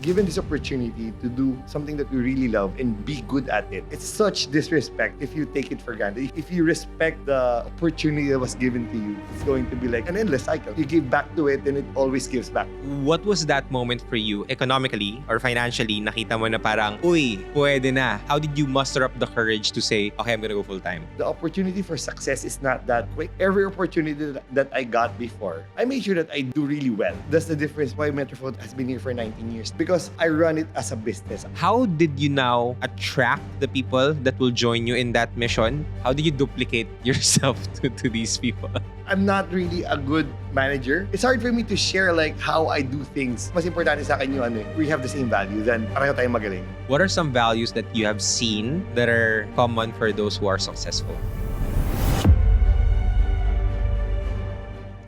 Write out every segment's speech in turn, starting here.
given this opportunity to do something that we really love and be good at it, it's such disrespect if you take it for granted. If you respect the opportunity that was given to you, it's going to be like an endless cycle. You give back to it and it always gives back. What was that moment for you economically or financially? Nakita mo na parang, uy, pwede na. How did you muster up the courage to say, okay, I'm gonna go full time? The opportunity for success is not that quick. Every opportunity that I got before, I made sure that I do really well. That's the difference why Metrofort has been here for 19 years, because I run it as a business. How did you now attract the people that will join you in that mission? How did you duplicate yourself to these people? I'm not really a good manager. It's hard for me to share like how I do things. Mas importante sa akin yung we have the same value, then pareho tayong magaling. What are some values that you have seen that are common for those who are successful?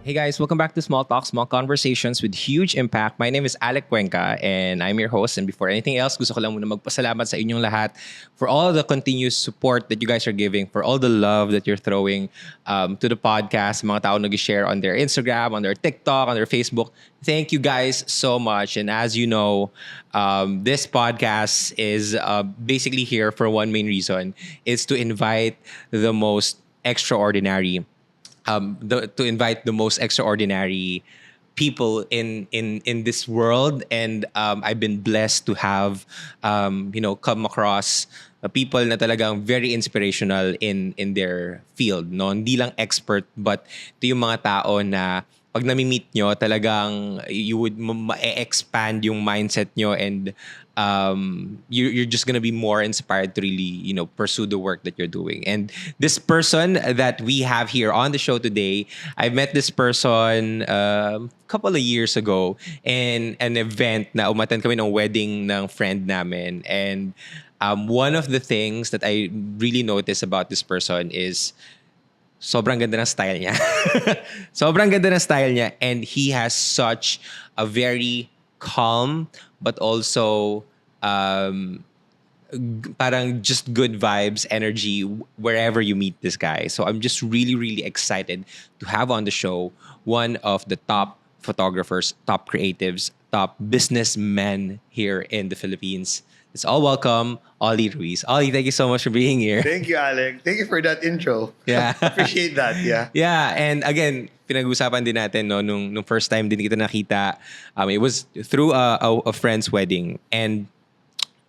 Hey guys, welcome back to Small Talk, Small Conversations with huge impact. My name is Alec Cuenca and I'm your host. And before anything else, gusto ko lang muna magpasalamat sa inyong lahat for all the continuous support that you guys are giving, for all the love that you're throwing to the podcast, mga tao nag-share on their Instagram, on their TikTok, on their Facebook. Thank you guys so much. And as you know, this podcast is basically here for one main reason. It's to invite the most extraordinary to invite the most extraordinary people in this world, and I've been blessed to have come across people na talagang very inspirational in their field, no, hindi lang expert, but ito yung mga tao na pag nami-meet nyo, talagang you would ma-expand yung mindset nyo, and you're just gonna be more inspired to really, pursue the work that you're doing. And this person that we have here on the show today, I met this person a couple of years ago in an event na umattend kami ng wedding ng friend namin. And one of the things that I really noticed about this person is sobrang ganda ng style niya. Sobrang ganda ng style niya. And he has such a very calm but also parang just good vibes, energy wherever you meet this guy. So I'm just really, really excited to have on the show one of the top photographers, top creatives, top businessmen here in the Philippines. Let's all welcome Ollie Ruiz. Ollie, thank you so much for being here. Thank you, Alec. Thank you for that intro. Yeah. Appreciate that, yeah. Yeah, and again, pinag-usapan din natin no nung first time din kita nakita. It was through a friend's wedding, and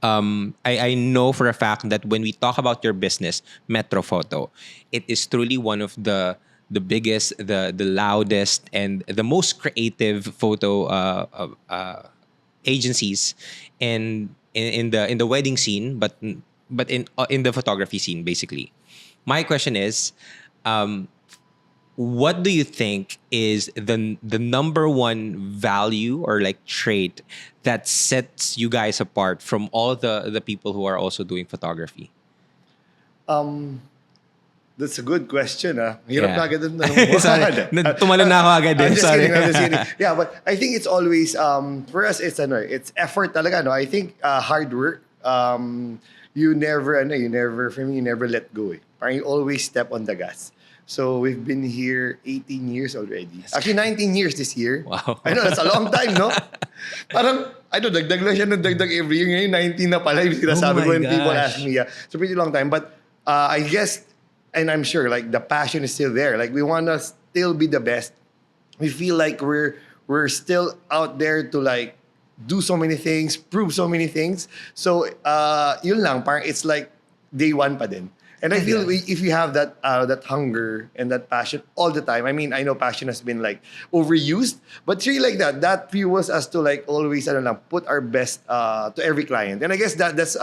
I know for a fact that when we talk about your business, Metro Photo, it is truly one of the biggest, the loudest, and the most creative photo agencies in the wedding scene, but in the photography scene, basically. My question is, what do you think is the number one value or like trait that sets you guys apart from all the people who are also doing photography? That's a good question. Hirap Yeah. na agad ang tanong mo. Sorry, tumalon na ako agad din. I'm just Sorry. kidding, I'm just kidding. Yeah, but I think it's always, for us, it's effort talaga. No? I think hard work, you never let go. Parang you always step on the gas. So we've been here 18 years already. Actually, 19 years this year. Wow. I know, that's a long time, no? Parang, dagdag lang siya ng dagdag every year. Ngayon, 19 na pala yung sinasabi Oh ko my when people gosh. ask me. Yeah. It's a pretty long time. But I guess, and I'm sure, like, the passion is still there. Like, we want to still be the best. We feel like we're still out there to, like, do so many things, prove so many things. So, yun lang, parang it's like day one pa din. And I feel if you have that hunger and that passion all the time, I mean, I know passion has been like overused, but it's really like that. That fuels us to like always, put our best to every client. And I guess that's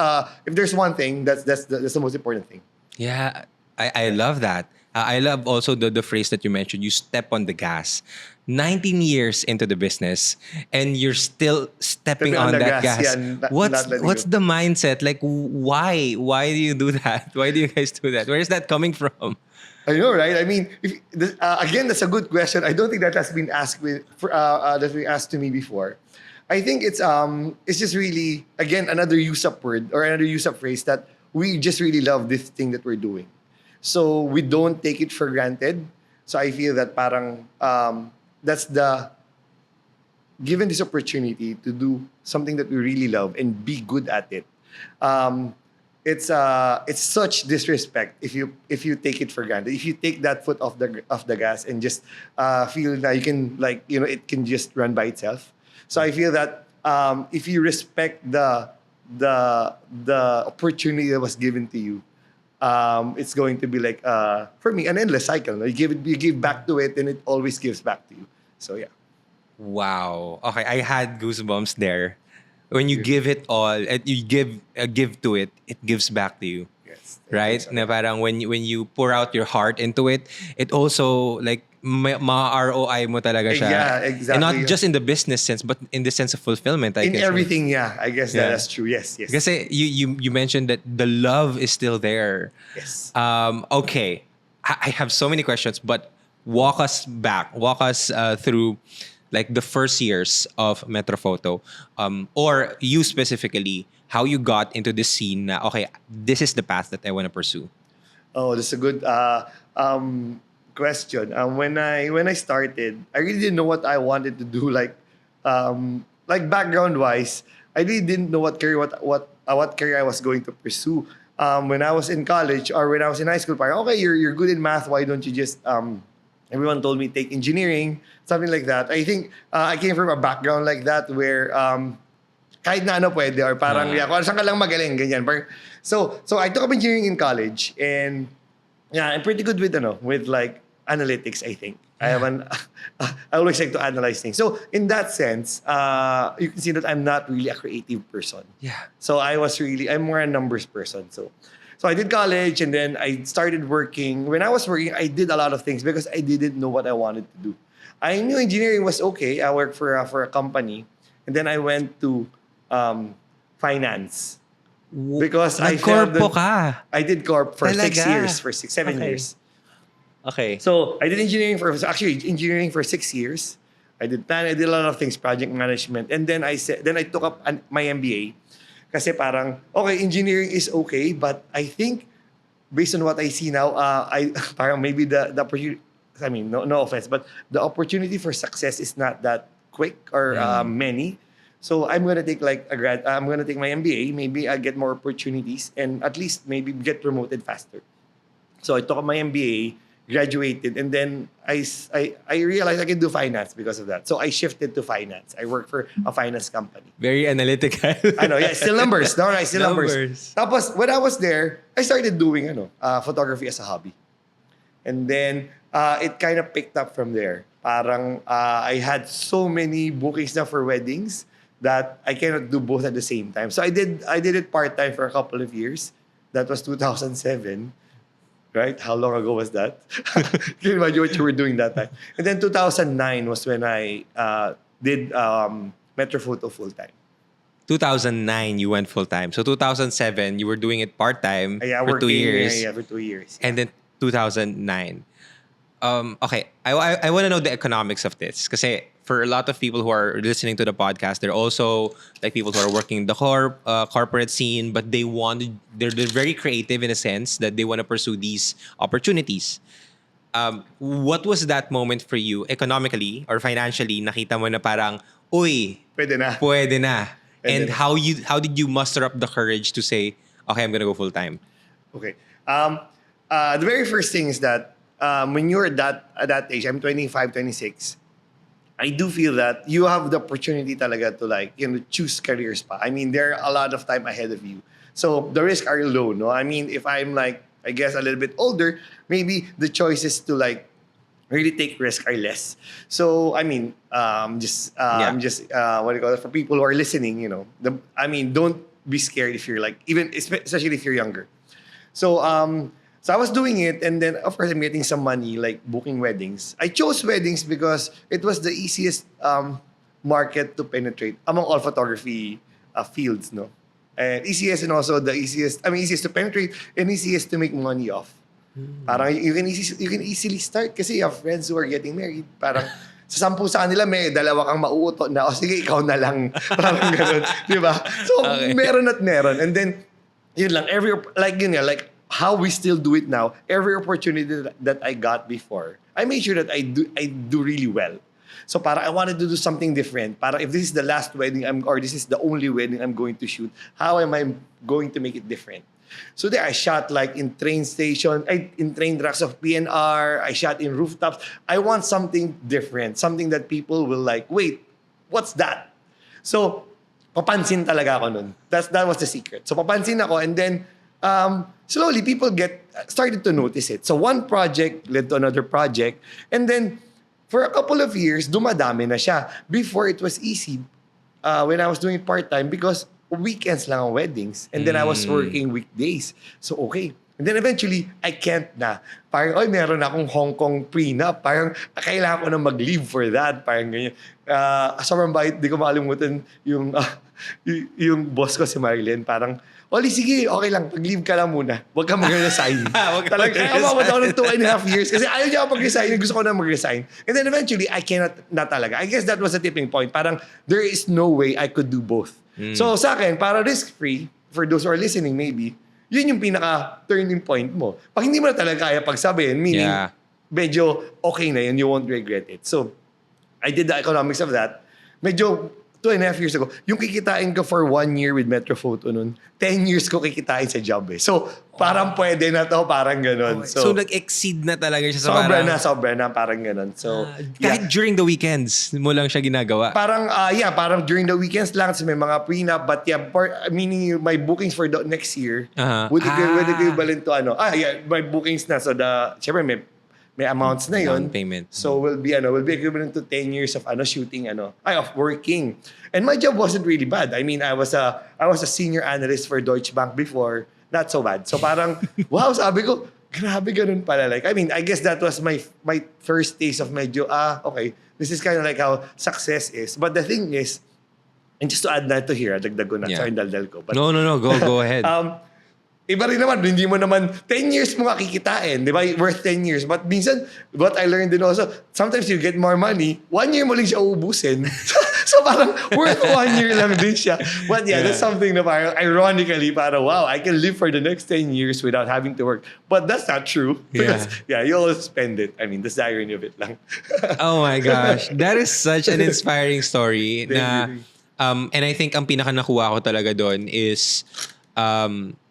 if there's one thing, that's the most important thing. Yeah, I love that. I love also the phrase that you mentioned, you step on the gas. 19 years into the business and you're still stepping on the that gas. yeah, not letting What's go. the mindset? Like, why? Why do you do that? Why do you guys do that? Where is that coming from? I know, right? I mean, again, that's a good question. I don't think that has been asked that's been asked to me before. I think it's just really, again, another use-up word or another use-up phrase that we just really love this thing that we're doing. So we don't take it for granted. So I feel that parang that's the given this opportunity to do something that we really love and be good at it, um, it's such disrespect if you take it for granted. If you take that foot off the gas and just feel that you can, like, it can just run by itself. So I feel that if you respect the opportunity that was given to you, it's going to be like, for me, an endless cycle. No? You give back to it, and it always gives back to you. So yeah. Wow. Okay, I had goosebumps there. When you give it all, and you give to it, it gives back to you. Yes. Right? Na parang when you pour out your heart into it, it also like ma-ROI mo talaga siya. Yeah, exactly. And not just in the business sense, but in the sense of fulfillment, I In guess. everything, yeah. I guess Yeah. that's true. Yes, yes. Kasi you mentioned that the love is still there. Yes. Okay. I have so many questions, but walk us through like the first years of Metrophoto, or you specifically, how you got into this scene na, okay, this is the path that I want to pursue. Oh, that's a good question. When I started, I really didn't know what I wanted to do. Like background wise, I really didn't know what career I was going to pursue. When I was in college or when I was in high school, parang, okay, you're good in math. Why don't you just everyone told me take engineering, something like that. I think I came from a background like that where kahit na ano pwede, or parang yeah, kung saan ka lang magaling, ganyan. So I took up engineering in college, and yeah, I'm pretty good with like analytics, I think. I always like to analyze things. So in that sense, you can see that I'm not really a creative person. Yeah. So I'm more a numbers person. So I did college, and then I started working. When I was working, I did a lot of things because I didn't know what I wanted to do. I knew engineering was okay. I worked for a company, and then I went to finance because I felt Nag-corpo that ka. I did corp for Talaga? 7 Okay. years. Okay. So I did engineering for 6 years. I did a lot of things, project management, and then I took up my MBA. Kasi parang, okay, engineering is okay, but I think based on what I see now, I parang maybe the opportunity, I mean, no offense, but the opportunity for success is not that quick or many. So I'm gonna take I'm gonna take my MBA. Maybe I get more opportunities and at least maybe get promoted faster. So I took up my MBA, graduated, and then I realized I can do finance because of that. So I shifted to finance. I work for a finance company. Very analytical. I know, yeah, still numbers. No, right, still numbers. Numbers. Tapos, when I was there, I started doing photography as a hobby. And then, it kind of picked up from there. Parang, I had so many bookings na for weddings that I cannot do both at the same time. So I did it part-time for a couple of years. That was 2007. Right? How long ago was that? Can you imagine what you were doing that time? And then 2009 was when I did Metrophoto full-time. 2009, you went full-time. So 2007, you were doing it part-time Yeah, for 2 working, years. Yeah, for 2 years. And then 2009. Okay, I want to know the economics of this. Kasi for a lot of people who are listening to the podcast, they're also like people who are working in the corporate scene, but they're very creative in a sense that they want to pursue these opportunities. What was that moment for you economically or financially? Nakita mo na parang, uy, Pwede na. pwede na. And na. how did you muster up the courage to say, okay, I'm gonna go full time? Okay. The very first thing is that when you're at that age, I'm 25, 26, I do feel that you have the opportunity talaga to choose careers pa. I mean, there are a lot of time ahead of you. So the risks are low, no? I mean, if I'm I guess a little bit older, maybe the choices to really take risk are less. So I mean, I'm just what do you call it, for people who are listening, don't be scared if you're especially if you're younger. So so I was doing it, and then of course I'm getting some money booking weddings. I chose weddings because it was the easiest market to penetrate among all photography fields, no. And easiest, and also the easiest. I mean, easiest to penetrate and easiest to make money off. Parang you can easily start kasi you have friends who are getting married. Parang sa 10 sa kanila may 2 kang mauuto na, o sige, ikaw na lang. Parang ganun. Di ba? So, Okay. meron at meron. And then, yun lang, how we still do it now, every opportunity that I got before, I made sure that I do really well. So para I wanted to do something different. Para if this is the last wedding or this is the only wedding I'm going to shoot, how am I going to make it different? So there I shot like in train station, in train tracks of PNR, I shot in rooftops. I want something different, something that people will like, wait, what's that? So papansin talaga ako nun. That was the secret. So papansin ako and then slowly people started to notice it. So one project led to another project and then for a couple of years, dumadami na siya. Before it was easy when I was doing it part-time because weekends lang ang weddings and then I was working weekdays. So okay. And then eventually, I can't na. Parang, meron akong Hong Kong prenup. Parang, kailangan ko na mag-leave for that. Parang ganyan. Sobrang bait, di ko makalimutan yung boss ko si Marilyn. Parang, Oli, sige, okay lang. Pag-leave ka lang muna. Huwag ka mag-resign. Talagang, umabot ako ng 2.5 years. Kasi ayaw niya ako mag-resign. Gusto ko na mag-resign. And then eventually, I cannot na talaga. I guess that was a tipping point. Parang, there is no way I could do both. So sa akin, para risk-free, for those who are listening maybe, yun yung pinaka-turning point mo. Pag hindi mo na talaga kaya pagsabihin, meaning, medyo okay na yun, you won't regret it. So, I did the economics of that. Medyo 2.5 years ago, yung kikitain ko for 1 year with Metro Photo nun, 10 years ko kikitain sa job eh. So, parang pwede na to, parang ganun. So nag-exceed na talaga siya sa sobra na, parang ganun. So, kahit during the weekends mo lang siya ginagawa? Parang, parang during the weekends lang, so may mga prenup, but meaning my bookings for the next year, would equivalent to my bookings na. So, syempre may amounts na yun. Down payment. So will be equivalent to 10 years of shooting of working. And my job wasn't really bad. I mean, I was a senior analyst for Deutsche Bank before. Not so bad. So parang wow, sabi ko, grabe ganun pala. Like I mean, I guess that was my first taste of medyo okay. This is kind of like how success is. But the thing is, and just to add that to here, dagdag ko na, sorry, daldal ko. But, no, go ahead. Iba rin naman, hindi mo naman 10 years mo kikitain, di ba? Worth 10 years. But minsan, what I learned din also, sometimes you get more money, 1 year mo lang siya uubusin. So parang worth 1 year lang din siya. But that's something na parang ironically, parang wow, I can live for the next 10 years without having to work. But that's not true. Because, you always spend it. I mean, that's the irony of it lang. Oh my gosh. That is such an inspiring story. And I think ang pinaka nakuha ko talaga doon is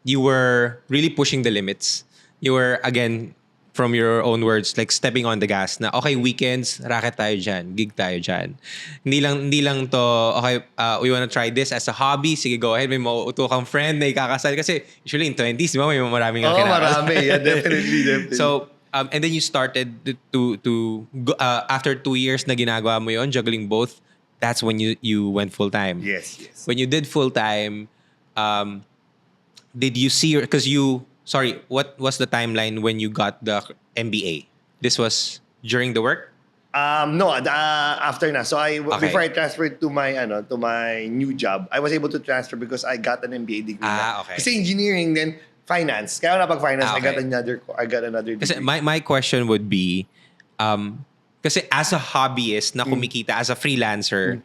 you were really pushing the limits. You were, again, from your own words, like stepping on the gas na, okay, weekends, racket tayo dyan, gig tayo dyan. Hindi lang to, okay, we wanna try this as a hobby, sige, go ahead, may mauuto kang friend na ikakasal. Kasi usually in 20s, di ba, may maraming marami. Yeah, definitely. So, and then you started to after 2 years na ginagawa mo yon, juggling both, that's when you went full-time. Yes. When you did full-time, did you see, what was the timeline when you got the MBA? This was during the work? No, after na. So before I transferred to my new job, I was able to transfer because I got an MBA degree. Okay. Kasi engineering then finance. Kaya napag-finance, I got another degree. Kasi my question would be, kasi as a hobbyist na kumikita, as a freelancer,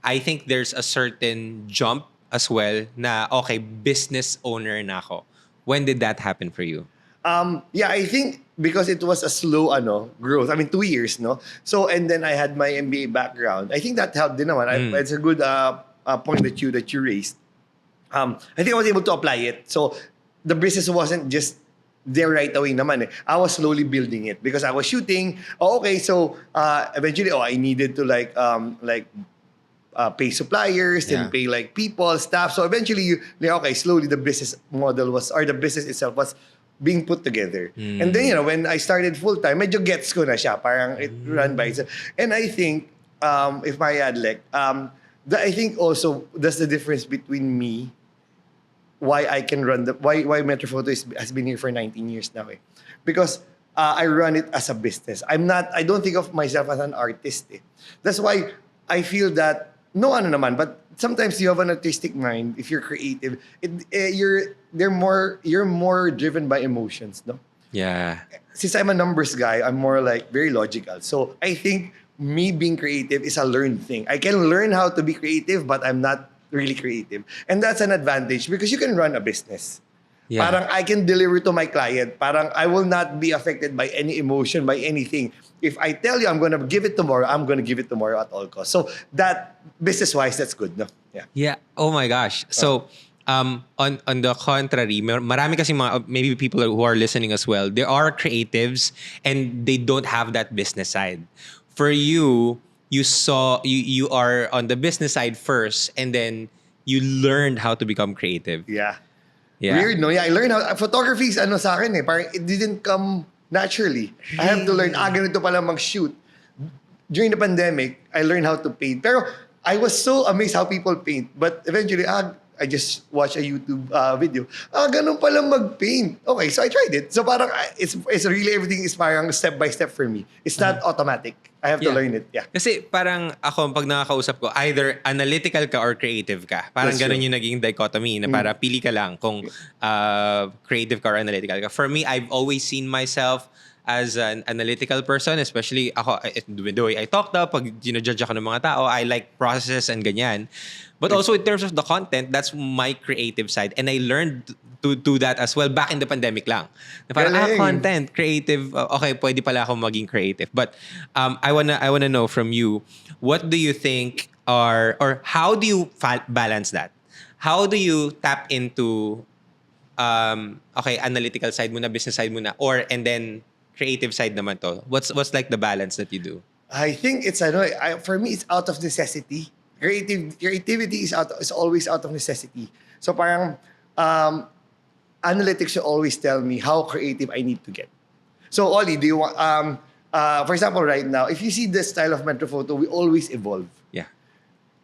I think there's a certain jump as well na, okay, business owner na ako. When did that happen for you? I think because it was a slow growth. I mean, 2 years, no? So, and then I had my MBA background. I think that helped din naman. It's a good point that you raised. I think I was able to apply it. So, the business wasn't just there right away naman eh. I was slowly building it because I was shooting. So eventually, I needed to pay suppliers and pay people, staff. So eventually, slowly the business model the business itself was being put together. And then, when I started full-time, medyo gets ko na siya. Parang it ran by itself. And I think, if my add I think also that's the difference between me, why I can run why Metro Photo has been here for 19 years now. Because I run it as a business. I don't think of myself as an artist. That's why I feel that but sometimes you have an artistic mind. If you're creative, you're more driven by emotions, no? Yeah. Since I'm a numbers guy, I'm more very logical. So I think me being creative is a learned thing. I can learn how to be creative, but I'm not really creative, and that's an advantage because you can run a business. Yeah. Parang I can deliver to my client. Parang I will not be affected by any emotion, by anything. If I tell you I'm gonna give it tomorrow, I'm gonna give it tomorrow at all costs. So that, business-wise, that's good, no? Yeah. Yeah. Oh my gosh. So, on the contrary, marami kasi mga maybe people who are listening as well. There are creatives and they don't have that business side. For you, you are on the business side first, and then you learned how to become creative. Yeah. Yeah. Weird, no? Yeah, I learned how, photography is ano sa akin eh. Parang it didn't come naturally. I have to learn, ganito pala mag-shoot. During the pandemic, I learned how to paint. Pero I was so amazed how people paint. But eventually, I just watched a YouTube video. Ganun pala mag-paint. Okay, so I tried it. So parang it's really, everything is parang step by step for me. It's not automatic. I have to Yeah. learn it. Yeah. Kasi parang ako, pag nakakausap ko, either analytical ka or creative ka. Parang That's ganun true. yung naging dichotomy na para pili ka lang kung creative ka or analytical ka. For me, I've always seen myself as an analytical person, especially ako, the way I talk daw, pag ginajudge ako ng mga tao, I like processes and ganyan. But also in terms of the content, that's my creative side. And I learned to do that as well back in the pandemic lang. Na parang, Galing. content, creative, okay, pwede pala ako maging creative. But I wanna know from you, what do you think or how do you balance that? How do you tap into okay, analytical side muna, business side muna, and then creative side naman to? What's like the balance that you do? I think it's for me it's out of necessity. Creativity is always out of necessity. So parang analytics should always tell me how creative I need to get. So Ollie, do you want for example right now, if you see the style of Metro Photo, we always evolve. Yeah.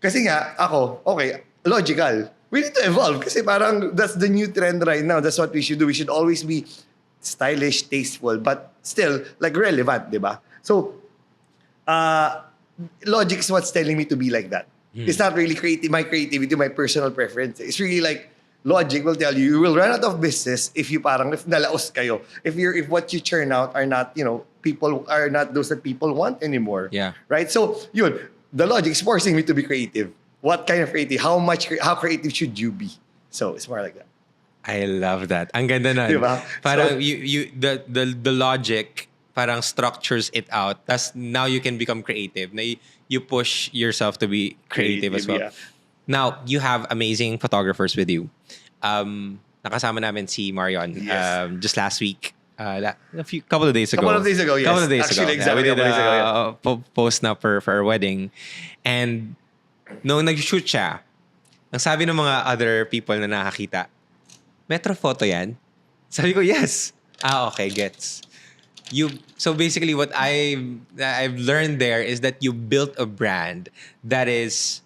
Kasi nga ako, okay, logical. We need to evolve kasi parang that's the new trend right now. That's what we should do. We should always be stylish, tasteful, but still like relevant, di ba? So logic is what's telling me to be like that. It's not really my creativity, my personal preference. It's really like logic will tell you will run out of business if nalaos kayo. If what you churn out are not, people are not those that people want anymore. Yeah. Right? So, the logic is forcing me to be creative. What kind of creative? How creative should you be? So, it's more like that. I love that. Ang ganda nun. Diba? Parang So- the logic parang structures it out. Thus now you can become creative. Na you push yourself to be creative as well. Yeah. Now, you have amazing photographers with you. Nakasama namin si Marion Yes. just last week. Couple of days ago. Couple of days ago, yes. Couple of days Actually, ago. exactly We did couple of days ago, post na for our wedding. And nung nag-shoot siya, ang sabi ng mga other people na nakakita, Metro Photo yan? Sabi ko, yes. Okay, gets. So basically what I've learned there is that you built a brand that is,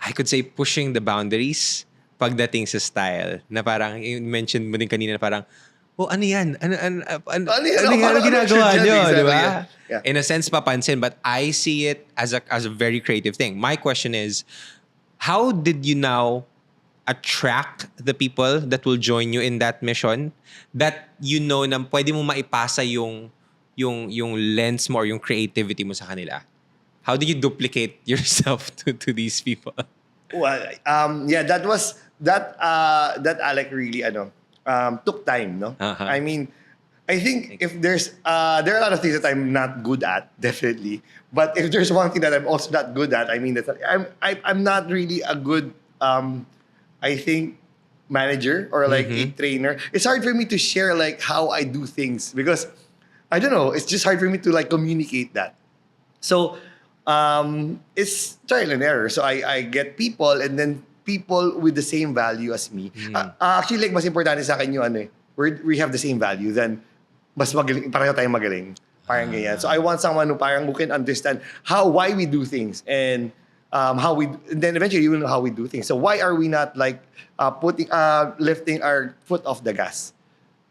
I could say, pushing the boundaries pagdating sa style. Na parang, you mentioned mo din kanina na parang, ano yan? Ano ginagawa Ano nyo? exactly, Di ba? yeah. Yeah. In a sense, papansin, but I see it as a very creative thing. My question is, how did you now attract the people that will join you in that mission that na pwede mo maipasa yung lens mo or yung creativity mo sa kanila? How do you duplicate yourself to these people? Well, that Alec really took time, no? Uh-huh. I mean, I think if there are a lot of things that I'm not good at, definitely. But if there's one thing that I'm also not good at, I mean that I'm not really a good I think manager or like a trainer. It's hard for me to share like how I do things because I don't know, it's just hard for me to like communicate that. So it's trial and error. So I get people and then people with the same value as me. Actually, like mas importante sa akin yung we have the same value, then mas magaling, pareho tayong magaling. Parang ganyan. So I want someone who can understand why we do things and then eventually you will know how we do things. So why are we not like lifting our foot off the gas?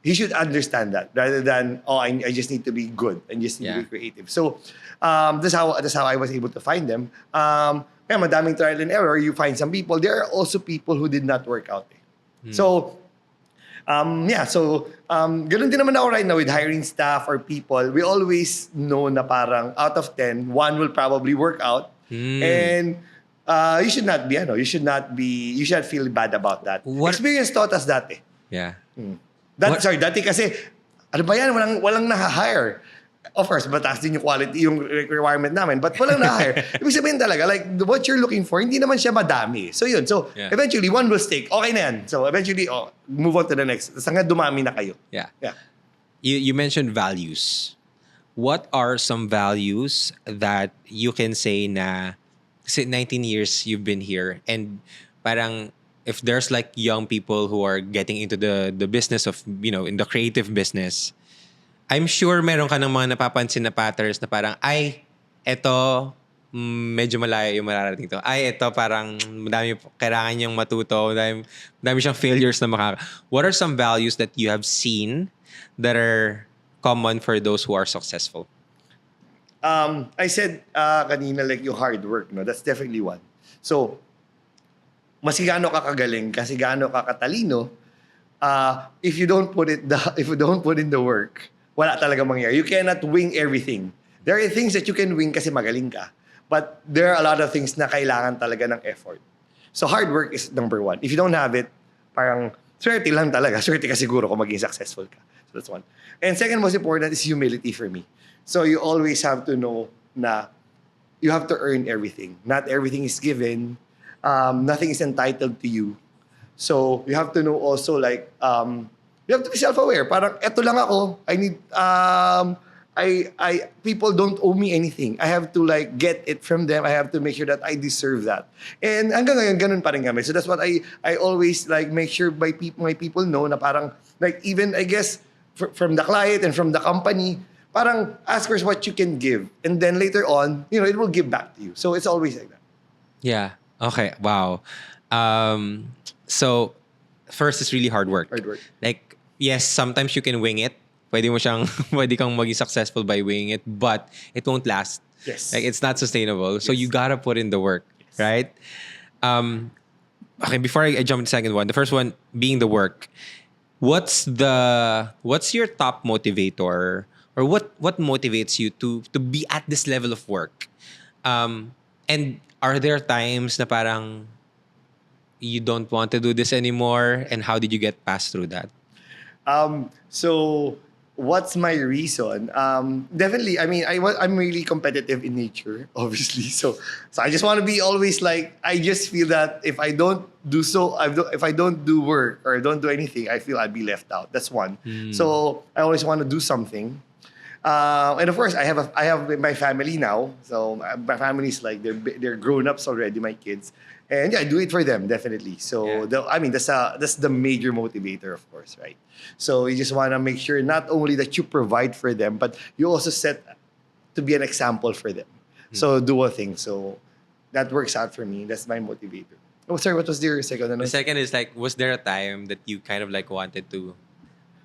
He should understand that rather than I just need to be good and just need to be creative. So that's how I was able to find them. Kaya madaming trial and error. You find some people. There are also people who did not work out. So ganun din naman ako right now with hiring staff or people. We always know na parang out of 10, one will probably work out. And you should not feel bad about that. What- Experience taught us that. Yeah. What? Sorry, dati kasi, ano ba yan? Walang na-hire. Of course, mataas din yung quality, yung requirement namin, but walang na-hire. Ibig sabihin talaga, like, what you're looking for, hindi naman siya madami. So yun. So, Yeah. eventually, one will stick. Okay na yan. So, eventually, move on to the next. Tapos hanggang dumami na kayo. Yeah. Yeah. You mentioned values. What are some values that you can say na kasi 19 years you've been here and parang if there's like young people who are getting into the business of, in the creative business, I'm sure meron ka ng mga napapansin na patterns na parang, ay, eto, medyo malayo yung mararating to. Ay, eto parang madami kailangan niyang matuto, madami siyang failures na What are some values that you have seen that are common for those who are successful? I said kanina, like, yung hard work, no? That's definitely one. So, mas gaano ka kagaling, kasi gaano ka katalino, if you don't put in the work, wala talaga mangyayari. You cannot wing everything. There are things that you can wing kasi magaling ka. But there are a lot of things na kailangan talaga ng effort. So hard work is number one. If you don't have it, parang swerte lang talaga. Swerte ka siguro kung maging successful ka. So that's one. And second most important is humility for me. So you always have to know na you have to earn everything. Not everything is given. Nothing is entitled to you. So you have to know also, like, you have to be self-aware. Parang eto lang ako. I need people don't owe me anything. I have to, like, get it from them. I have to make sure that I deserve that. And hanggang ngayon ganun pa rin kami. So that's what I always, like, make sure my people know na parang, like, even I guess from the client and from the company, parang ask first what you can give, and then later on, it will give back to you. So it's always like that. Yeah. Okay. Wow. So first is really hard work. Hard work. Like, yes, sometimes you can wing it. Pwede kang maging successful by winging it, but it won't last. Yes. Like, it's not sustainable. So Yes. you gotta put in the work, right? Okay, before I jump to the second one, the first one being the work. What's your top motivator, or what motivates you to be at this level of work? And are there times na parang you don't want to do this anymore, and how did you get past through that? So what's my reason? Definitely, I mean, I'm really competitive in nature, obviously. So I just want to be always, like, I just feel that if I don't do if I don't do work or don't do anything, I feel I'd be left out. That's one. So I always want to do something. And of course, I have my family now. So my family's, like, they're grown-ups already, my kids. And yeah, I do it for them, definitely. So that's the major motivator, of course, right? So you just want to make sure not only that you provide for them, but you also set to be an example for them. So do a thing. So that works out for me. That's my motivator. Oh, sorry, what was your second? The second is, like, was there a time that you kind of, like, wanted to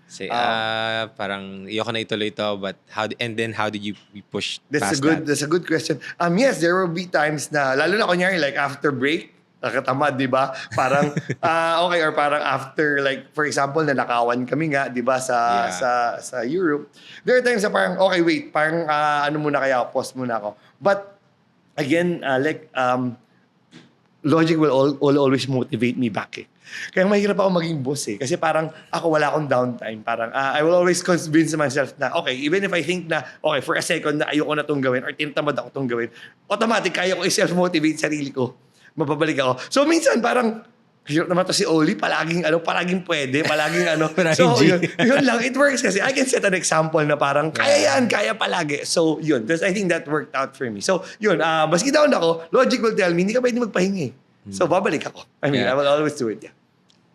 say, parang ayoko na ituloy ito, but how did you push past that? That's a good question. Yes, there will be times na, lalo na kunyari, like, after break, nakatamad, di ba? Parang, okay, or parang after, like, for example, nanakawan kami nga, di ba, sa Europe. There are times na parang, okay, wait, parang, ano muna kaya, pause muna ako. But, again, logic will always motivate me back, eh. Kaya mahirap ako maging boss, eh. Kasi parang ako wala akong downtime. Parang I will always convince myself na, okay, even if I think na, okay, for a second na ayoko na itong gawin or tinatamad ako itong gawin, automatic, kaya ko i-self-motivate sarili ko. Mapabalik ako. So minsan parang, hirap naman to si Oli, palaging pwede, palaging So yun lang, it works kasi I can set an example na parang, kaya palagi. So yun, I think that worked out for me. So yun, maski down ako, logic will tell me, hindi ka pwede magpahingi. So babalik ako. I mean, I will always do it, yeah.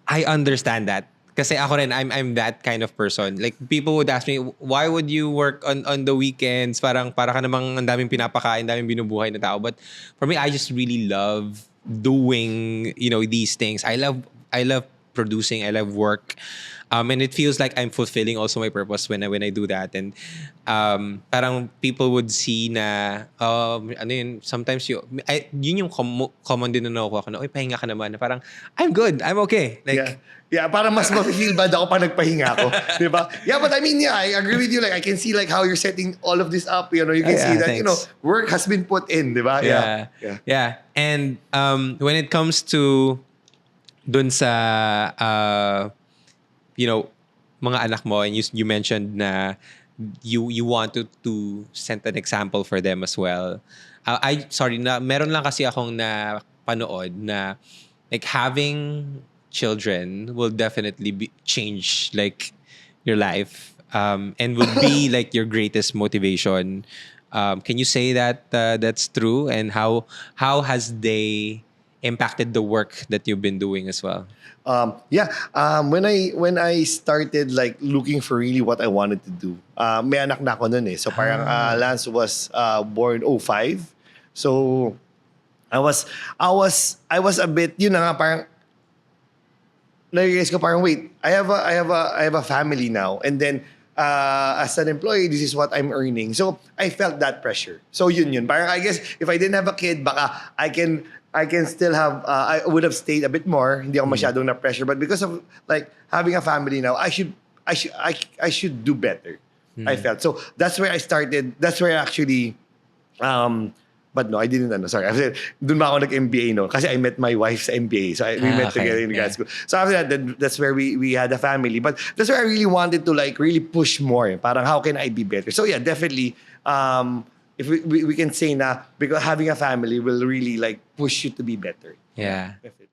I understand that. Kasi ako rin, I'm that kind of person. Like, people would ask me, why would you work on the weekends? Parang para ka namang ang daming pinapakain, daming binubuhay na tao. But for me, I just really love doing, these things. I love producing. I love work. And it feels like I'm fulfilling also my purpose when I do that. And parang people would see na, sometimes yun yung common din na nakuha ko na, oy, pahinga ka naman. Na parang, I'm good, I'm okay. Like, yeah, parang mas ma-feel bad ako pag nagpahinga ako. Di ba? Yeah, but I mean, yeah, I agree with you. Like, I can see, like, how you're setting all of this up. You can see that, thanks. Work has been put in, di ba? Yeah. And when it comes to dun sa, mga anak mo, and you mentioned na you want to set an example for them as well. Sorry na meron lang kasi akong na panood na like having children will definitely change like your life, and would be like your greatest motivation. Can you say that that's true, and how has they impacted the work that you've been doing as well? When I started like looking for really what I wanted to do, may anak na ako nun eh. So parang Lance was born 05. So I was a bit, yun na nga, parang nag-realize ko parang wait, I have a family now, and then as an employee, this is what I'm earning. So I felt that pressure. So yun. Parang I guess if I didn't have a kid, baka I can still have, I would have stayed a bit more. Hindi ako masyadong na pressure, but because of like having a family now, I should do better. I felt so. That's where I started. That's where I actually. But no, I didn't. Sorry, doon ba ako nag-MBA no? Kasi I met my wife sa MBA, so we met together in grad school. So after that, that's where we had a family. But that's where I really wanted to like really push more. Parang how can I be better? So yeah, definitely. If we can say na because having a family will really like push you to be better. Yeah. Definitely.